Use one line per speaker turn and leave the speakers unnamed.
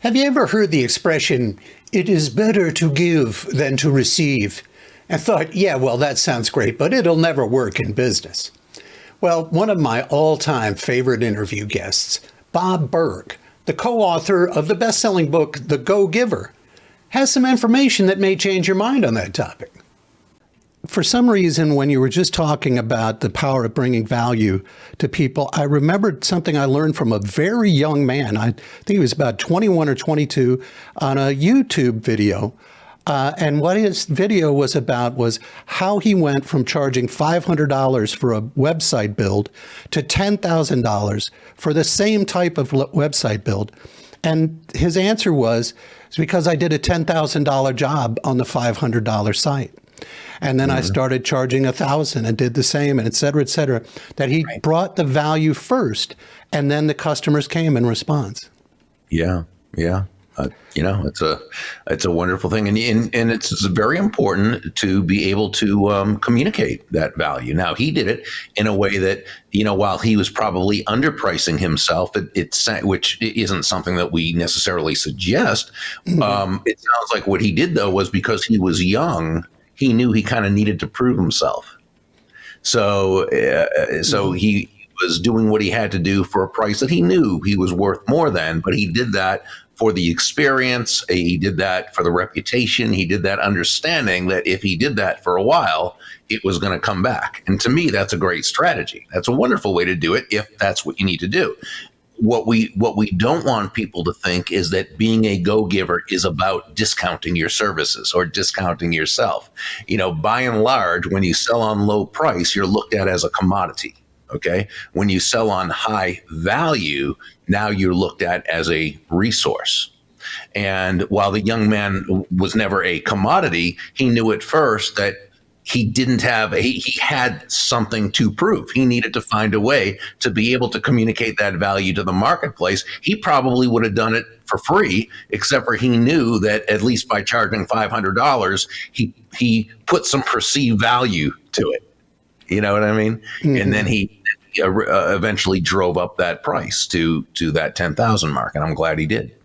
Have you ever heard the expression, it is better to give than to receive? And thought, yeah, well, that sounds great, but it'll never work in business. Well, one of my all-time favorite interview guests, Bob Burg, the co-author of the best-selling book, The Go-Giver, has some information that may change your mind on that topic. For some reason, when you were just talking about the power of bringing value to people, I remembered something I learned from a very young man. I think he was about 21 or 22 on a YouTube video. And what his video was about was how he went from charging $500 for a website build to $10,000 for the same type of website build. And his answer was, it's because I did a $10,000 job on the $500 site. And then I started charging $1,000 and did the same, and et cetera, that he brought the value first, and then the customers came in response.
Yeah. It's a wonderful thing. And it's very important to be able to communicate that value. Now, he did it in a way that, while he was probably underpricing himself, which isn't something that we necessarily suggest. It sounds like what he did, though, was because he was young, he knew he kind of needed to prove himself. So he was doing what he had to do for a price that he knew he was worth more than, but he did that for the experience. He did that for the reputation. He did that understanding that if he did that for a while, it was going to come back. And to me, that's a great strategy. That's a wonderful way to do it if that's what you need to do. What we don't want people to think is that being a go-giver is about discounting your services or discounting yourself. By and large, when you sell on low price, you're looked at as a commodity. Okay. When you sell on high value, now you're looked at as a resource. And while the young man was never a commodity, he knew at first that he had something to prove. He needed to find a way to be able to communicate that value to the marketplace. He probably would have done it for free, except for he knew that at least by charging $500, he put some perceived value to it. You know what I mean? Mm-hmm. And then he eventually drove up that price to that 10,000 mark. And I'm glad he did.